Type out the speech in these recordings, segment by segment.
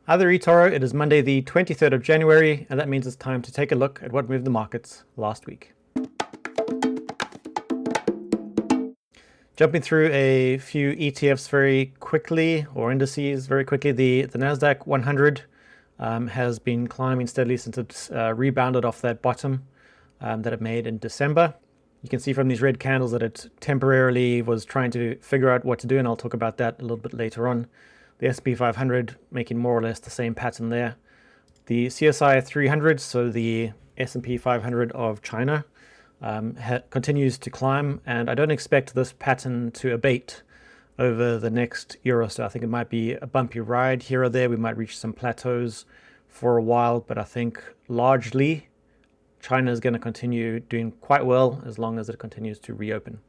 Hi there, eToro. It is Monday the 23rd of January, and that means it's time to take a look at what moved the markets last week. Jumping through a few ETFs very quickly, or indices very quickly, the NSDQ100 has been climbing steadily since it's rebounded off that bottom that it made in December. You can see from these red candles that it temporarily was trying to figure out what to do, and I'll talk about that a little bit later on. The SP500 making more or less the same pattern there. The CSI 300, so the S&P 500 of China, continues to climb, and I don't expect this pattern to abate over the next year or so. I think it might be a bumpy ride here or there. We might reach some plateaus for a while, but I think largely China is going to continue doing quite well as long as it continues to reopen.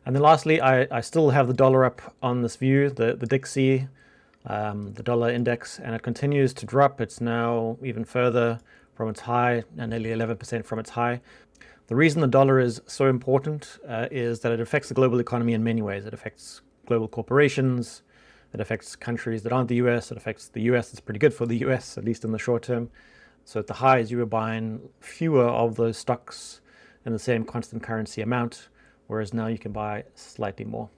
And then lastly, I still have the dollar up on this view, the DXY, the dollar index, and it continues to drop. It's now even further from its high, and nearly 11% from its high. The reason the dollar is so important is that it affects the global economy in many ways. It affects global corporations, it affects countries that aren't the US, it affects the US. It's pretty good for the US, at least in the short term. So at the highs, you were buying fewer of those stocks in the same constant currency amount, whereas now you can buy slightly more.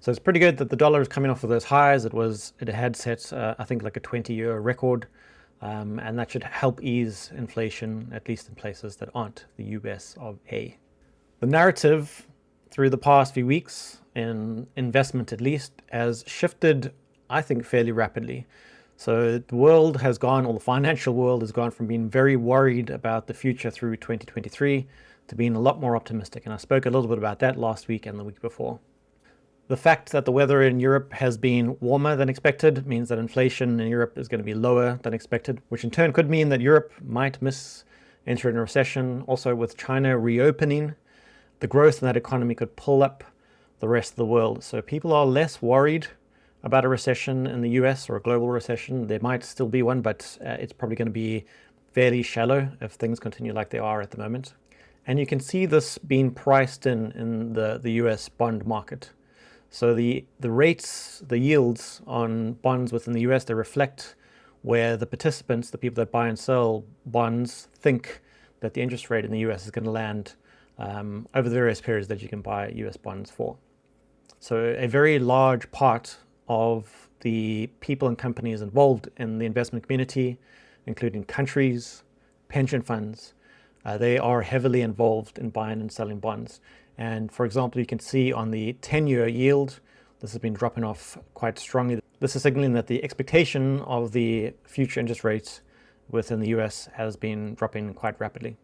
So it's pretty good that the dollar is coming off of those highs. It had set, I think, like a 20-year record, and that should help ease inflation, at least in places that aren't the US of A. The narrative through the past few weeks, in investment at least, has shifted, I think, fairly rapidly. So the world has gone, or the financial world has gone from being very worried about the future through 2023 to being a lot more optimistic. And I spoke a little bit about that last week and the week before. The fact that the weather in Europe has been warmer than expected means that inflation in Europe is going to be lower than expected, which in turn could mean that Europe might enter in a recession. Also, with China reopening, the growth in that economy could pull up the rest of the world. So people are less worried about a recession in the US or a global recession. There might still be one, but it's probably going to be fairly shallow if things continue like they are at the moment. And you can see this being priced in the US bond market. So the rates, the yields on bonds within the US, they reflect where the participants, the people that buy and sell bonds, think that the interest rate in the US is going to land over the various periods that you can buy US bonds for. So a very large part of the people and companies involved in the investment community, including countries, pension funds, they are heavily involved in buying and selling bonds. And for example, you can see on the 10-year yield, this has been dropping off quite strongly. This is signaling that the expectation of the future interest rates within the US has been dropping quite rapidly.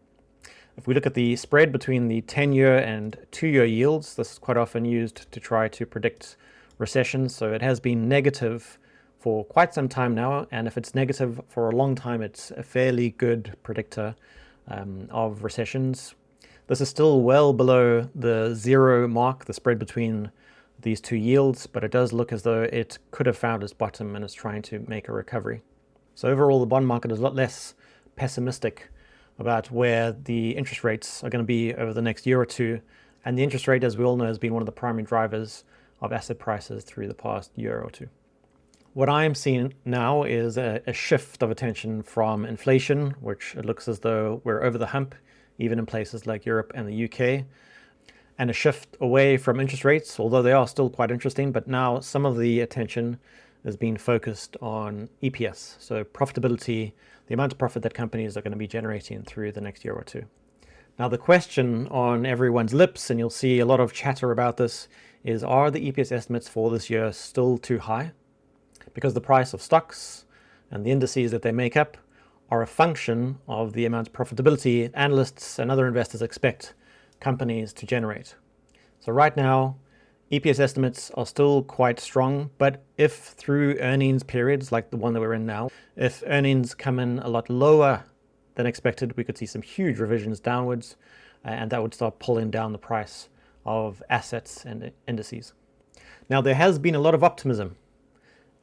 If we look at the spread between the 10-year and 2-year yields, this is quite often used to try to predict recessions. So it has been negative for quite some time now, and if it's negative for a long time, it's a fairly good predictor of recessions. This is still well below the zero mark, the spread between these two yields, but it does look as though it could have found its bottom and is trying to make a recovery. So overall, the bond market is a lot less pessimistic about where the interest rates are going to be over the next year or two. And the interest rate, as we all know, has been one of the primary drivers of asset prices through the past year or two. What I am seeing now is a shift of attention from inflation, which it looks as though we're over the hump, even in places like Europe and the UK, and a shift away from interest rates, although they are still quite interesting, but now some of the attention is being focused on EPS, so profitability, the amount of profit that companies are going to be generating through the next year or two. Now the question on everyone's lips, and you'll see a lot of chatter about this, is are the EPS estimates for this year still too high? Because the price of stocks and the indices that they make up are a function of the amount of profitability analysts and other investors expect companies to generate. So right now, EPS estimates are still quite strong, but if through earnings periods like the one that we're in now, if earnings come in a lot lower than expected, we could see some huge revisions downwards, and that would start pulling down the price of assets and indices. Now, there has been a lot of optimism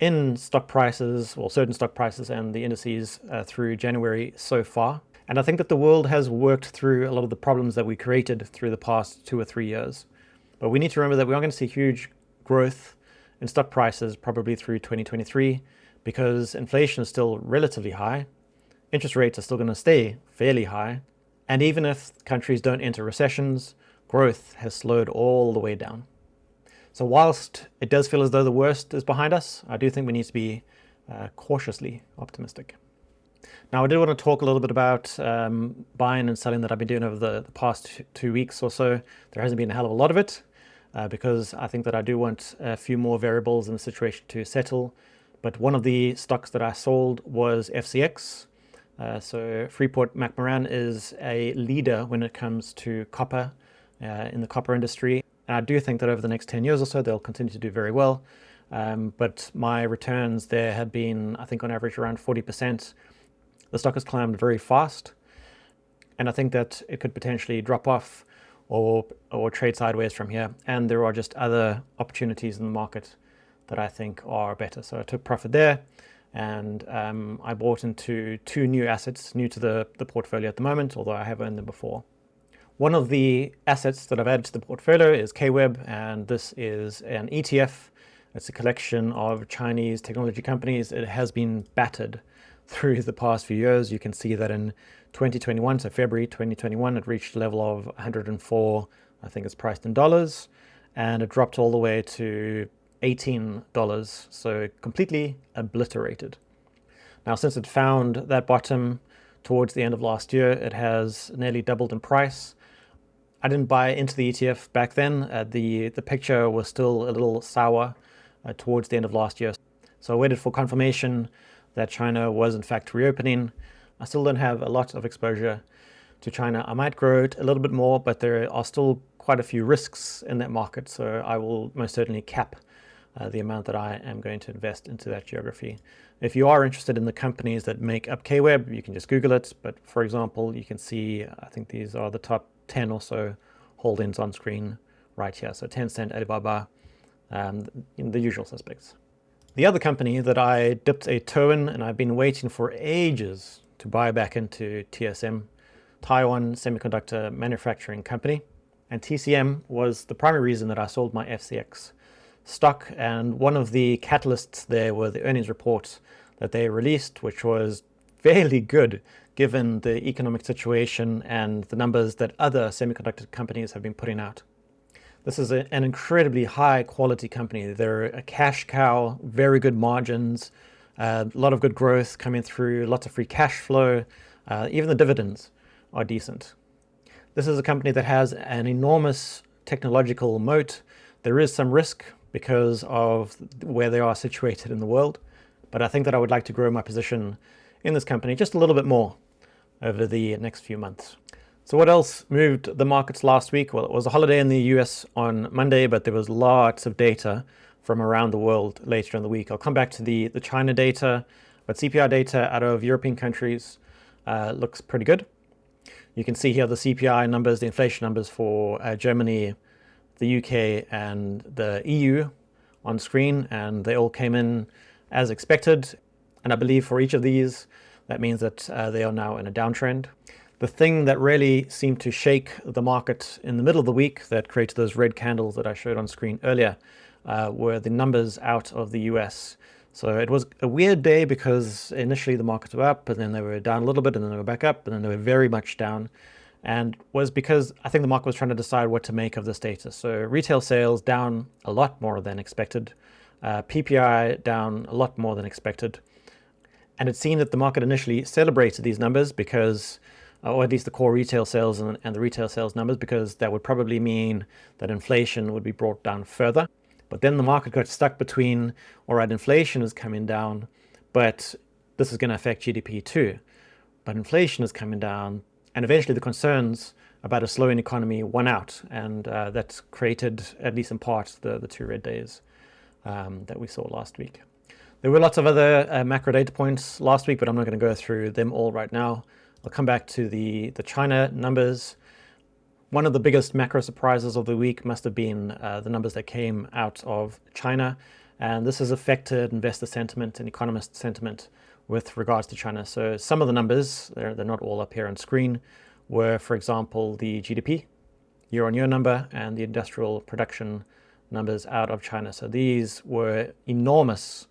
in stock prices, or certain stock prices and the indices through January so far. And I think that the world has worked through a lot of the problems that we created through the past 2 or 3 years. But we need to remember that we are going to see huge growth in stock prices probably through 2023, because inflation is still relatively high, interest rates are still going to stay fairly high, and even if countries don't enter recessions, growth has slowed all the way down. So whilst it does feel as though the worst is behind us, I do think we need to be cautiously optimistic. Now, I did want to talk a little bit about buying and selling that I've been doing over the past 2 weeks or so. There hasn't been a hell of a lot of it because I think that I do want a few more variables in the situation to settle. But one of the stocks that I sold was FCX. So Freeport-McMoRan is a leader when it comes to copper in the copper industry. And I do think that over the next 10 years or so, they'll continue to do very well. But my returns there had been, I think on average, around 40%. The stock has climbed very fast. And I think that it could potentially drop off or trade sideways from here. And there are just other opportunities in the market that I think are better. So I took profit there. And I bought into 2 new assets, new to the portfolio at the moment, although I have owned them before. One of the assets that I've added to the portfolio is KWEB, and this is an ETF. It's a collection of Chinese technology companies. It has been battered through the past few years. You can see that in 2021, so February 2021, it reached a level of 104, I think it's priced in dollars, and it dropped all the way to $18, so completely obliterated. Now, since it found that bottom towards the end of last year, it has nearly doubled in price. I didn't buy into the ETF back then. The picture was still a little sour towards the end of last year. So I waited for confirmation that China was in fact reopening. I still don't have a lot of exposure to China. I might grow it a little bit more, but there are still quite a few risks in that market. So I will most certainly cap the amount that I am going to invest into that geography. If you are interested in the companies that make up KWEB, you can just Google it. But for example, you can see, I think these are the top 10 or so holdings on screen right here. So Tencent, Alibaba, the usual suspects. The other company that I dipped a toe in, and I've been waiting for ages to buy back into TSM, Taiwan Semiconductor Manufacturing Company. And TCM was the primary reason that I sold my FCX stock, and one of the catalysts there were the earnings report that they released, which was fairly good given the economic situation and the numbers that other semiconductor companies have been putting out. This is an incredibly high quality company. They're a cash cow, very good margins, a lot of good growth coming through, lots of free cash flow, even the dividends are decent. This is a company that has an enormous technological moat. There is some risk because of where they are situated in the world. But I think that I would like to grow my position in this company just a little bit more over the next few months. So what else moved the markets last week? Well, it was a holiday in the US on Monday, but there was lots of data from around the world later in the week. I'll come back to the China data, but CPI data out of European countries looks pretty good. You can see here the CPI numbers, the inflation numbers for Germany, the UK and the EU on screen, and they all came in as expected. And I believe for each of these, that means that they are now in a downtrend. The thing that really seemed to shake the market in the middle of the week that created those red candles that I showed on screen earlier were the numbers out of the US. So it was a weird day because initially the markets were up, and then they were down a little bit, and then they were back up, and then they were very much down. And was because I think the market was trying to decide what to make of this data. So retail sales down a lot more than expected. PPI down a lot more than expected. And it seemed that the market initially celebrated these numbers because, or at least the core retail sales and the retail sales numbers, because that would probably mean that inflation would be brought down further. But then the market got stuck between, all right, inflation is coming down, but this is going to affect GDP too. But inflation is coming down, and eventually the concerns about a slowing economy won out, and that created, at least in part, the 2 red days that we saw last week. There were lots of other macro data points last week, but I'm not going to go through them all right now. I'll come back to the China numbers. One of the biggest macro surprises of the week must have been the numbers that came out of China, and this has affected investor sentiment and economist sentiment with regards to China. So some of the numbers, they're not all up here on screen, were, for example, the GDP year-on-year number and the industrial production numbers out of China. So these were enormous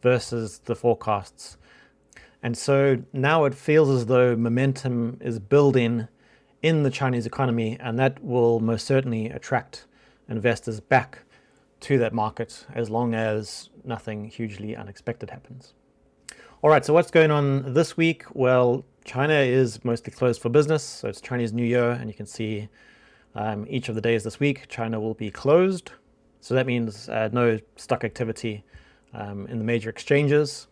versus the forecasts. And so now it feels as though momentum is building in the Chinese economy, and that will most certainly attract investors back to that market as long as nothing hugely unexpected happens. All right, so what's going on this week? Well, China is mostly closed for business, so it's Chinese New Year, and you can see each of the days this week, China will be closed. So that means no stock activity in the major exchanges.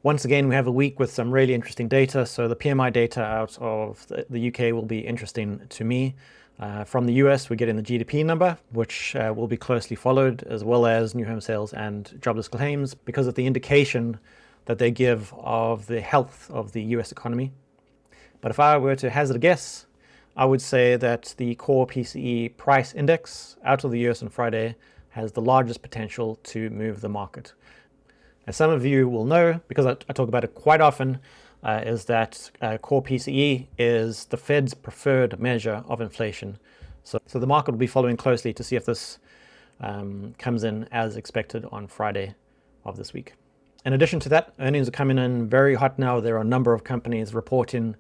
Once again, we have a week with some really interesting data. So the PMI data out of the UK will be interesting to me. From the US, we're getting the GDP number, which will be closely followed, as well as new home sales and jobless claims, because of the indication that they give of the health of the US economy. But if I were to hazard a guess, I would say that the core PCE price index out of the US on Friday has the largest potential to move the market. As some of you will know, because I talk about it quite often, is that core PCE is the Fed's preferred measure of inflation. So the market will be following closely to see if this comes in as expected on Friday of this week. In addition to that, earnings are coming in very hot now. There are a number of companies reporting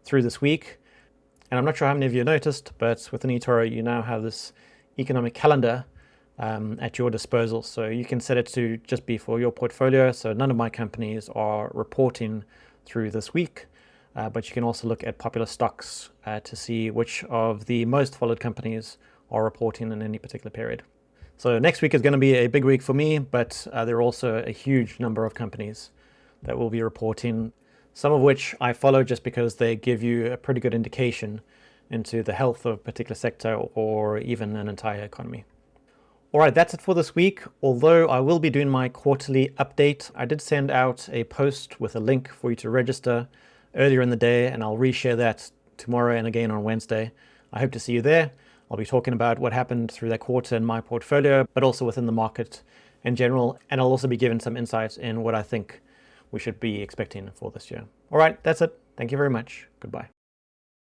through this week. And I'm not sure how many of you noticed, but with an etoro, you now have this economic calendar at your disposal. So you can set it to just be for your portfolio. So none of my companies are reporting through this week, but you can also look at popular stocks to see which of the most followed companies are reporting in any particular period. So next week is going to be a big week for me, but there are also a huge number of companies that will be reporting, some of which I follow just because they give you a pretty good indication into the health of a particular sector or even an entire economy. All right, that's it for this week. Although I will be doing my quarterly update, I did send out a post with a link for you to register earlier in the day, and I'll reshare that tomorrow and again on Wednesday. I hope to see you there. I'll be talking about what happened through that quarter in my portfolio, but also within the market in general. And I'll also be giving some insights in what I think we should be expecting for this year. All right, that's it. Thank you very much. Goodbye.